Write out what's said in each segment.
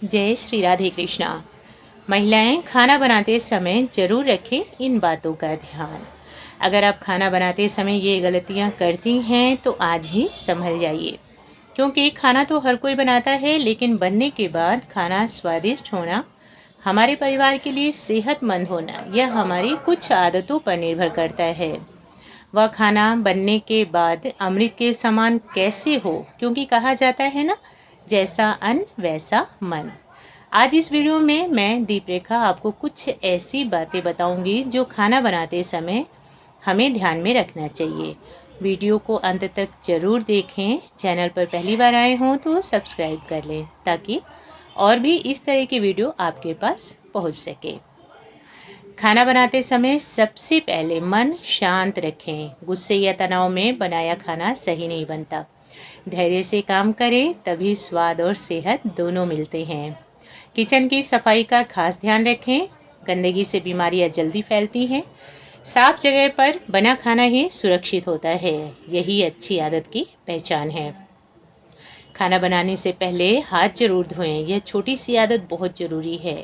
जय श्री राधे कृष्णा। महिलाएं खाना बनाते समय ज़रूर रखें इन बातों का ध्यान। अगर आप खाना बनाते समय ये गलतियां करती हैं तो आज ही संभल जाइए, क्योंकि खाना तो हर कोई बनाता है, लेकिन बनने के बाद खाना स्वादिष्ट होना, हमारे परिवार के लिए सेहतमंद होना, यह हमारी कुछ आदतों पर निर्भर करता है। वह खाना बनने के बाद अमृत के समान कैसे हो, क्योंकि कहा जाता है ना, जैसा अन्न वैसा मन। आज इस वीडियो में मैं दीपरेखा आपको कुछ ऐसी बातें बताऊंगी जो खाना बनाते समय हमें ध्यान में रखना चाहिए। वीडियो को अंत तक ज़रूर देखें। चैनल पर पहली बार आए हों तो सब्सक्राइब कर लें, ताकि और भी इस तरह की वीडियो आपके पास पहुंच सके। खाना बनाते समय सबसे पहले मन शांत रखें। गुस्से या तनाव में बनाया खाना सही नहीं बनता। धैर्य से काम करें, तभी स्वाद और सेहत दोनों मिलते हैं। किचन की सफाई का खास ध्यान रखें। गंदगी से बीमारियां जल्दी फैलती हैं। साफ जगह पर बना खाना ही सुरक्षित होता है। यही अच्छी आदत की पहचान है। खाना बनाने से पहले हाथ जरूर धोएं। यह छोटी सी आदत बहुत ज़रूरी है।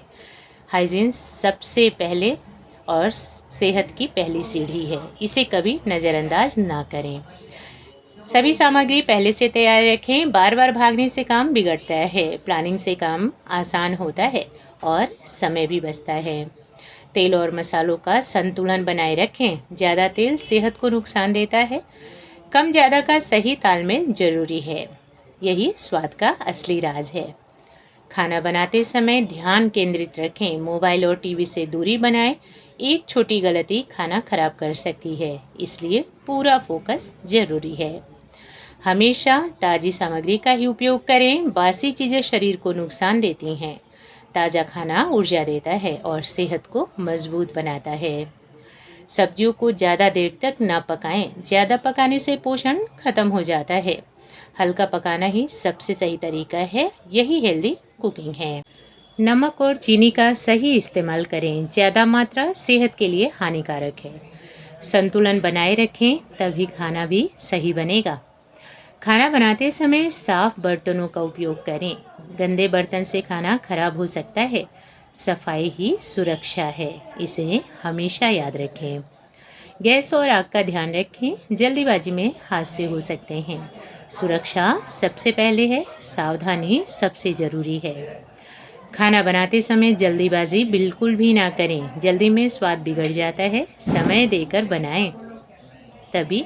हाइजीन सबसे पहले और सेहत की पहली सीढ़ी है। इसे कभी नज़रअंदाज ना करें। सभी सामग्री पहले से तैयार रखें। बार बार भागने से काम बिगड़ता है। प्लानिंग से काम आसान होता है और समय भी बचता है। तेल और मसालों का संतुलन बनाए रखें। ज़्यादा तेल सेहत को नुकसान देता है। कम ज़्यादा का सही तालमेल जरूरी है। यही स्वाद का असली राज है। खाना बनाते समय ध्यान केंद्रित रखें। मोबाइल और टीवी से दूरी बनाएं। एक छोटी गलती खाना खराब कर सकती है, इसलिए पूरा फोकस जरूरी है। हमेशा ताज़ी सामग्री का ही उपयोग करें। बासी चीज़ें शरीर को नुकसान देती हैं। ताज़ा खाना ऊर्जा देता है और सेहत को मजबूत बनाता है। सब्जियों को ज़्यादा देर तक ना पकाएं। ज़्यादा पकाने से पोषण खत्म हो जाता है। हल्का पकाना ही सबसे सही तरीका है। यही हेल्दी कुकिंग है। नमक और चीनी का सही इस्तेमाल करें। ज़्यादा मात्रा सेहत के लिए हानिकारक है। संतुलन बनाए रखें, तभी खाना भी सही बनेगा। खाना बनाते समय साफ बर्तनों का उपयोग करें। गंदे बर्तन से खाना खराब हो सकता है। सफाई ही सुरक्षा है, इसे हमेशा याद रखें। गैस और आग का ध्यान रखें। जल्दीबाजी में हादसे हो सकते हैं। सुरक्षा सबसे पहले है। सावधानी सबसे ज़रूरी है। खाना बनाते समय जल्दीबाजी बिल्कुल भी ना करें। जल्दी में स्वाद बिगड़ जाता है। समय देकर बनाएं, तभी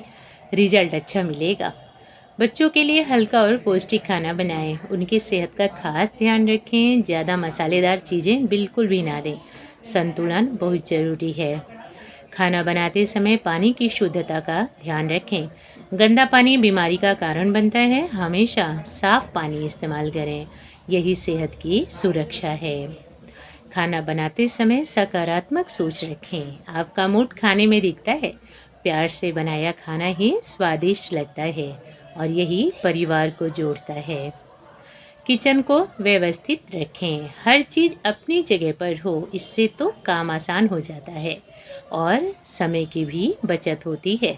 रिजल्ट अच्छा मिलेगा। बच्चों के लिए हल्का और पौष्टिक खाना बनाएं। उनकी सेहत का खास ध्यान रखें। ज़्यादा मसालेदार चीज़ें बिल्कुल भी ना दें। संतुलन बहुत ज़रूरी है। खाना बनाते समय पानी की शुद्धता का ध्यान रखें। गंदा पानी बीमारी का कारण बनता है। हमेशा साफ पानी इस्तेमाल करें। यही सेहत की सुरक्षा है। खाना बनाते समय सकारात्मक सोच रखें। आपका मूड खाने में दिखता है। प्यार से बनाया खाना ही स्वादिष्ट लगता है और यही परिवार को जोड़ता है। किचन को व्यवस्थित रखें। हर चीज़ अपनी जगह पर हो, इससे तो काम आसान हो जाता है और समय की भी बचत होती है।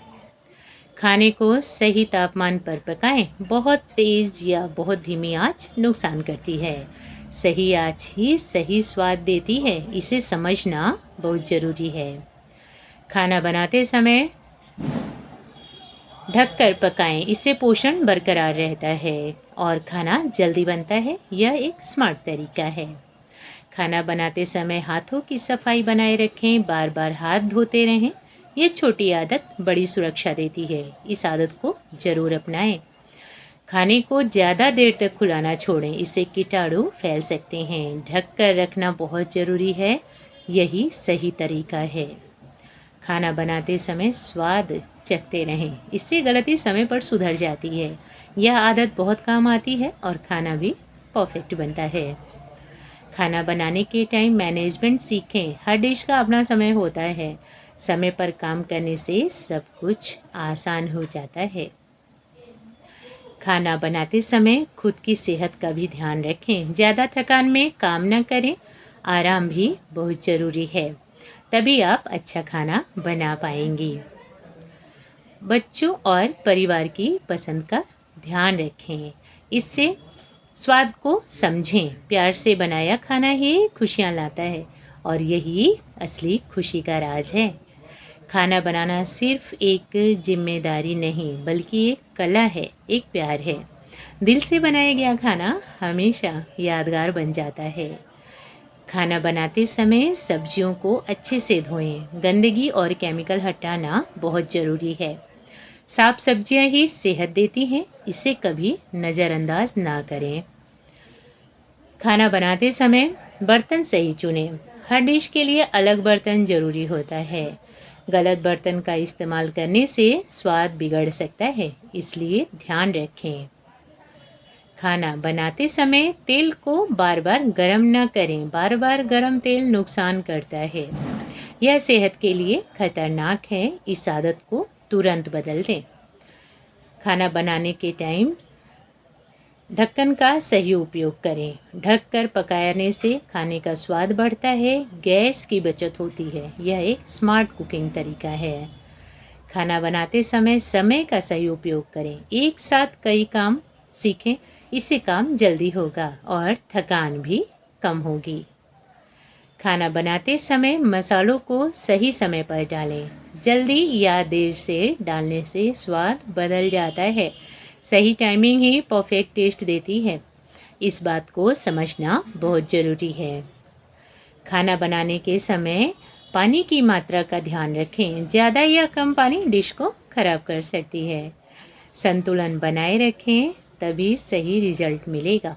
खाने को सही तापमान पर पकाएं। बहुत तेज़ या बहुत धीमी आंच नुकसान करती है। सही आंच ही सही स्वाद देती है, इसे समझना बहुत ज़रूरी है। खाना बनाते समय ढककर पकाएं। इससे पोषण बरकरार रहता है और खाना जल्दी बनता है। यह एक स्मार्ट तरीका है। खाना बनाते समय हाथों की सफाई बनाए रखें। बार बार हाथ धोते रहें। ये छोटी आदत बड़ी सुरक्षा देती है। इस आदत को ज़रूर अपनाएं। खाने को ज़्यादा देर तक खुला ना छोड़ें, इससे कीटाणु फैल सकते हैं। ढक कर रखना बहुत ज़रूरी है। यही सही तरीका है। खाना बनाते समय स्वाद चखते रहें, इससे गलती समय पर सुधर जाती है। यह आदत बहुत काम आती है और खाना भी परफेक्ट बनता है। खाना बनाने के टाइम मैनेजमेंट सीखें। हर डिश का अपना समय होता है। समय पर काम करने से सब कुछ आसान हो जाता है। खाना बनाते समय खुद की सेहत का भी ध्यान रखें। ज़्यादा थकान में काम न करें। आराम भी बहुत ज़रूरी है, तभी आप अच्छा खाना बना पाएंगी। बच्चों और परिवार की पसंद का ध्यान रखें। इससे स्वाद को समझें। प्यार से बनाया खाना ही खुशियाँ लाता है और यही असली खुशी का राज है। खाना बनाना सिर्फ एक जिम्मेदारी नहीं बल्कि एक कला है, एक प्यार है। दिल से बनाया गया खाना हमेशा यादगार बन जाता है। खाना बनाते समय सब्जियों को अच्छे से धोएं। गंदगी और केमिकल हटाना बहुत ज़रूरी है। साफ सब्जियां ही सेहत देती हैं, इसे कभी नज़रअंदाज ना करें। खाना बनाते समय बर्तन सही चुनें। हर डिश के लिए अलग बर्तन ज़रूरी होता है। गलत बर्तन का इस्तेमाल करने से स्वाद बिगड़ सकता है, इसलिए ध्यान रखें। खाना बनाते समय तेल को बार बार गर्म न करें। बार बार गर्म तेल नुकसान करता है, यह सेहत के लिए खतरनाक है। इस आदत को तुरंत बदल दें। खाना बनाने के टाइम ढक्कन का सही उपयोग करें। ढककर पकाने से खाने का स्वाद बढ़ता है, गैस की बचत होती है। यह एक स्मार्ट कुकिंग तरीका है। खाना बनाते समय का सही उपयोग करें। एक साथ कई काम सीखें, इससे काम जल्दी होगा और थकान भी कम होगी। खाना बनाते समय मसालों को सही समय पर डालें। जल्दी या देर से डालने से स्वाद बदल जाता है। सही टाइमिंग ही परफेक्ट टेस्ट देती है। इस बात को समझना बहुत ज़रूरी है। खाना बनाने के समय पानी की मात्रा का ध्यान रखें। ज़्यादा या कम पानी डिश को खराब कर सकती है। संतुलन बनाए रखें, तभी सही रिजल्ट मिलेगा।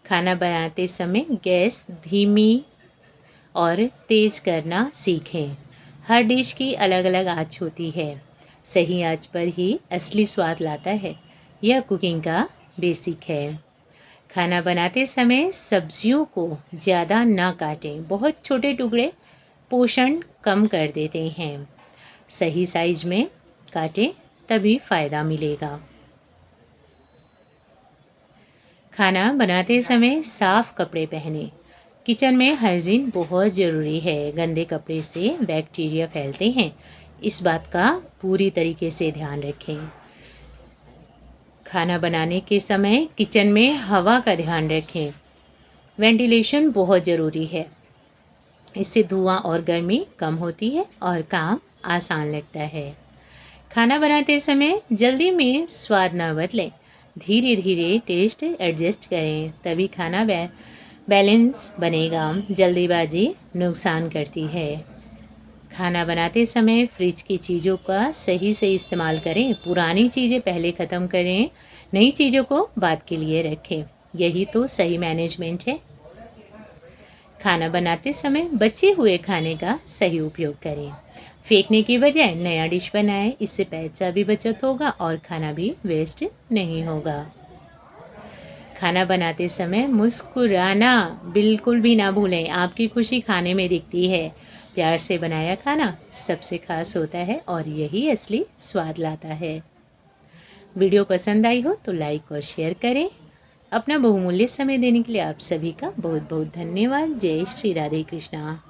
खाना बनाते समय गैस धीमी और तेज़ करना सीखें। हर डिश की अलग अलग आँच होती है। सही आँच पर ही असली स्वाद लाता है। यह कुकिंग का बेसिक है। खाना बनाते समय सब्जियों को ज़्यादा ना काटें। बहुत छोटे टुकड़े पोषण कम कर देते हैं। सही साइज में काटें, तभी फ़ायदा मिलेगा। खाना बनाते समय साफ कपड़े पहनें। किचन में हाइजीन बहुत ज़रूरी है। गंदे कपड़े से बैक्टीरिया फैलते हैं, इस बात का पूरी तरीके से ध्यान रखें। खाना बनाने के समय किचन में हवा का ध्यान रखें। वेंटिलेशन बहुत ज़रूरी है, इससे धुआं और गर्मी कम होती है और काम आसान लगता है। खाना बनाते समय जल्दी में स्वाद न बदलें। धीरे धीरे टेस्ट एडजस्ट करें, तभी खाना बैलेंस बनेगा। जल्दीबाजी नुकसान करती है। खाना बनाते समय फ्रिज की चीज़ों का सही से इस्तेमाल करें। पुरानी चीज़ें पहले ख़त्म करें, नई चीज़ों को बाद के लिए रखें। यही तो सही मैनेजमेंट है। खाना बनाते समय बचे हुए खाने का सही उपयोग करें। फेंकने की बजाय नया डिश बनाएं, इससे पैसा भी बचत होगा और खाना भी वेस्ट नहीं होगा। खाना बनाते समय मुस्कुराना बिल्कुल भी ना भूलें। आपकी खुशी खाने में दिखती है। प्यार से बनाया खाना सबसे खास होता है और यही असली स्वाद लाता है। वीडियो पसंद आई हो तो लाइक और शेयर करें। अपना बहुमूल्य समय देने के लिए आप सभी का बहुत बहुत धन्यवाद। जय श्री राधे कृष्णा।